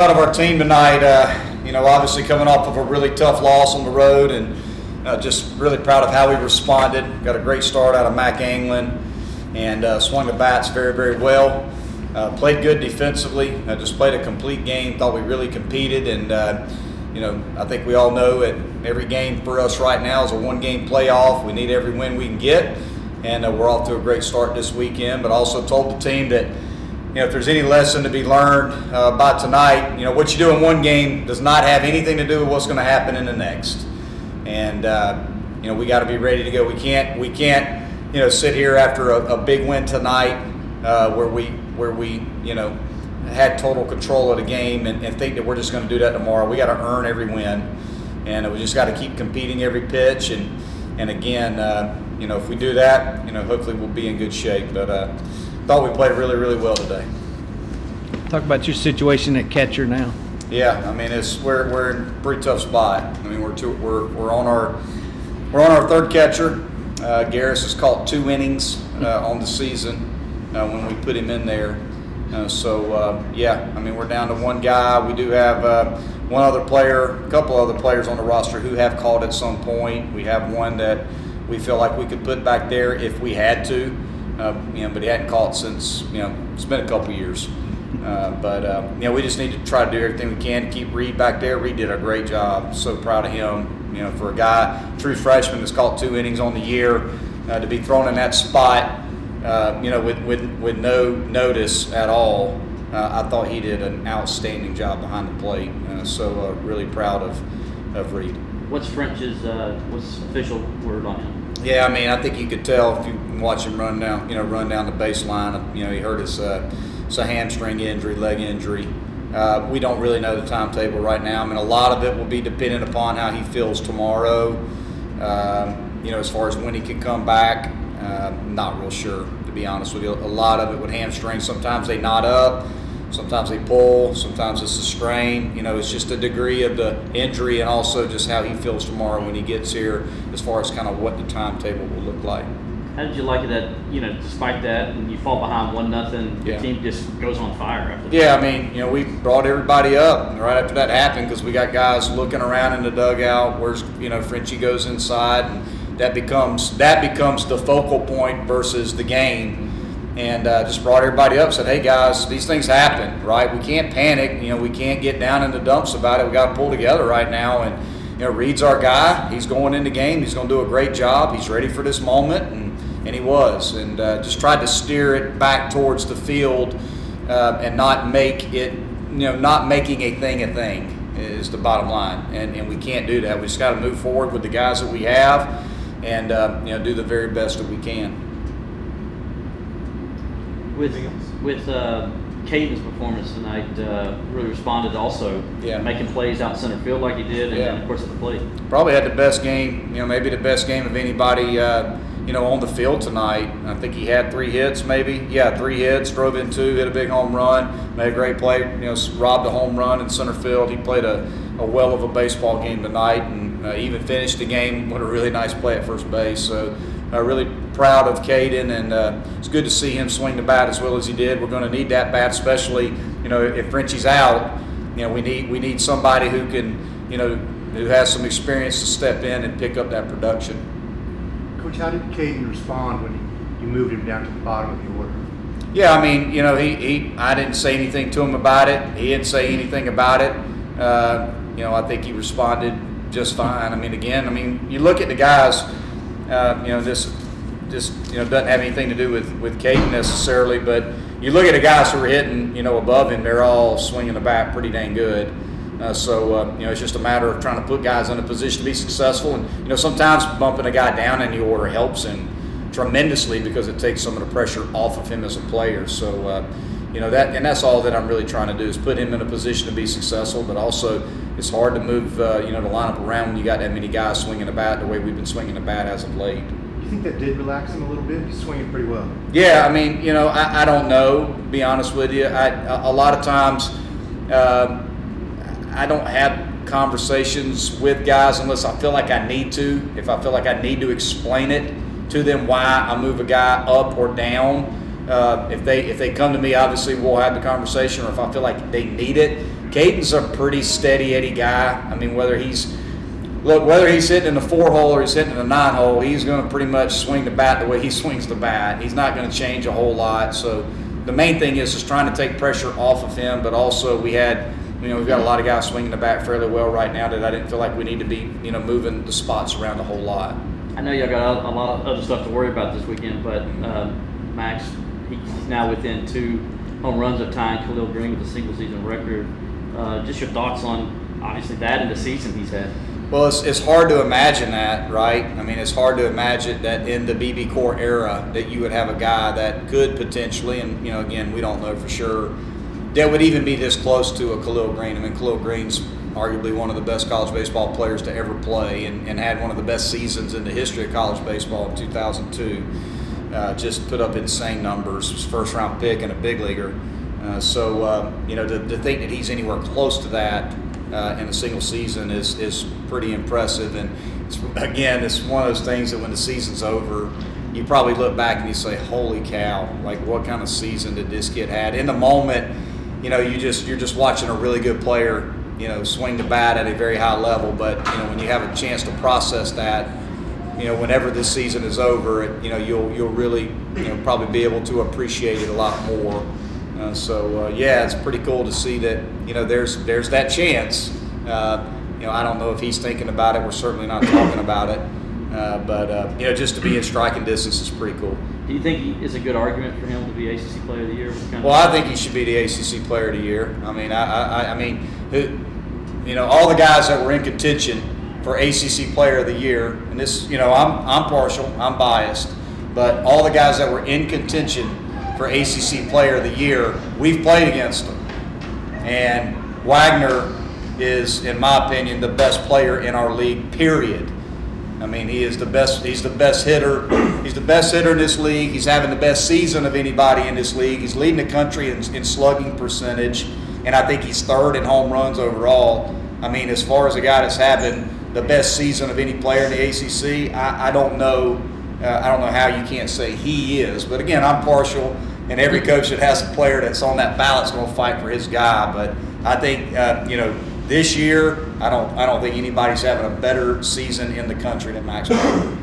Proud of our team tonight. Obviously coming off of a really tough loss on the road, and just really proud of how we responded. Got a great start out of Mac Anglin, and swung the bats very, very well. Played good defensively. Just played a complete game. Thought we really competed, and I think we all know that every game for us right now is a one-game playoff. We need every win we can get, and we're off to a great start this weekend. But also told the team that, if there's any lesson to be learned by tonight, what you do in one game does not have anything to do with what's going to happen in the next. And we got to be ready to go. We can't sit here after a big win tonight where we had total control of the game and think that we're just going to do that tomorrow. We got to earn every win, and we just got to keep competing every pitch. And again, if we do that, hopefully we'll be in good shape. But thought we played really, really well today. Talk about your situation at catcher now. Yeah, we're in a pretty tough spot. We're on our third catcher. Garris has caught 2 innings on the season when we put him in there. We're down to one guy. We do have a couple other players on the roster who have caught at some point. We have one that we feel like we could put back there if we had to. But he hadn't caught since, it's been a couple years. We just need to try to do everything we can to keep Reed back there. Reed did a great job. So proud of him. For a guy, true freshman that's caught 2 innings on the year, to be thrown in that spot, with no notice at all. I thought he did an outstanding job behind the plate. Really proud of Reed. What's French's official word on him? Yeah, I think you could tell if you watch him run down the baseline. He hurt his a hamstring injury, leg injury. We don't really know the timetable right now. A lot of it will be dependent upon how he feels tomorrow. As far as when he can come back, not real sure, to be honest with you. A lot of it with hamstrings. Sometimes they knot up, sometimes they pull, sometimes it's a strain. It's just a degree of the injury and also just how he feels tomorrow when he gets here, as far as kind of what the timetable will look like. How did you like it that, despite that, when you fall behind 1-0, the team just goes on fire after that? Yeah, we brought everybody up right after that happened because we got guys looking around in the dugout. Where's, Frenchie goes inside, and that becomes the focal point versus the game. And just brought everybody up, said, hey guys, these things happen, right? We can't panic, we can't get down in the dumps about it. We got to pull together right now. And Reed's our guy. He's going in the game. He's going to do a great job. He's ready for this moment, and he was. And just tried to steer it back towards the field and not make it, not making a thing is the bottom line. And we can't do that. We just got to move forward with the guys that we have and do the very best that we can. With Caden's performance tonight, really responded also, making plays out in center field like he did, and of course at the plate. Probably had the best game, maybe the best game of anybody, on the field tonight. I think he had 3 hits, maybe. Yeah, 3 hits, drove in 2, hit a big home run, made a great play, robbed a home run in center field. He played a well of a baseball game tonight, and even finished the game with a really nice play at first base. So really proud of Caden, and it's good to see him swing the bat as well as he did. We're going to need that bat, especially if Frenchie's out. We need somebody who can, who has some experience to step in and pick up that production. Coach, how did Caden respond when you moved him down to the bottom of the order? Yeah, I didn't say anything to him about it. He didn't say anything about it. I think he responded just fine. You look at the guys. This doesn't have anything to do with Caden necessarily, but you look at the guys who are hitting, above him, they're all swinging the bat pretty dang good. It's just a matter of trying to put guys in a position to be successful. And, sometimes bumping a guy down in the order helps him tremendously because it takes some of the pressure off of him as a player. So, that's all that I'm really trying to do is put him in a position to be successful, but also it's hard to move, the lineup around when you got that many guys swinging the bat the way we've been swinging the bat as of late. Do you think that did relax him a little bit? He's swinging pretty well. Yeah, I don't know, to be honest with you. A lot of times I don't have conversations with guys unless I feel like I need to. If I feel like I need to explain it to them why I move a guy up or down. If they come to me, obviously we'll have the conversation, or if I feel like they need it. Caden's a pretty steady Eddie guy. I mean, whether he's hitting in the 4-hole or he's hitting in the 9-hole, he's going to pretty much swing the bat the way he swings the bat. He's not going to change a whole lot. So the main thing is just trying to take pressure off of him. But also we've got a lot of guys swinging the bat fairly well right now that I didn't feel like we need to be, moving the spots around a whole lot. I know y'all got a lot of other stuff to worry about this weekend, but Max, he's now within 2 home runs of tying Khalil Green with a single-season record. Just your thoughts on, obviously, that and the season he's had. Well, it's hard to imagine that, right? I mean, it's hard to imagine that in the BB Core era that you would have a guy that could potentially, and, again, we don't know for sure, that would even be this close to a Khalil Green. I mean, Khalil Green's arguably one of the best college baseball players to ever play and had one of the best seasons in the history of college baseball in 2002. Just put up insane numbers, was first-round pick and a big leaguer. To think that he's anywhere close to that in a single season is pretty impressive. And it's one of those things that when the season's over, you probably look back and you say, "Holy cow! Like, what kind of season did this kid had?" In the moment, you're just watching a really good player, swing the bat at a very high level. But when you have a chance to process that, whenever this season is over, you'll really, probably be able to appreciate it a lot more. It's pretty cool to see that, there's that chance. I don't know if he's thinking about it. We're certainly not talking about it. But just to be in striking distance is pretty cool. Do you think he is a good argument for him to be ACC Player of the Year? Well, I think he should be the ACC Player of the Year. I mean, all the guys that were in contention for ACC Player of the Year, and this, I'm partial, I'm biased, but all the guys that were in contention for ACC Player of the Year, we've played against them. And Wagner is, in my opinion, the best player in our league, period. I mean, he is the best. He's the best hitter. He's the best hitter in this league. He's having the best season of anybody in this league. He's leading the country in slugging percentage, and I think he's third in home runs overall. I mean, as far as a guy that's having the best season of any player in the ACC, I don't know. I don't know how you can't say he is. But again, I'm partial, and every coach that has a player that's on that ballot is going to fight for his guy. But I think this year, I don't think anybody's having a better season in the country than Max Wagner.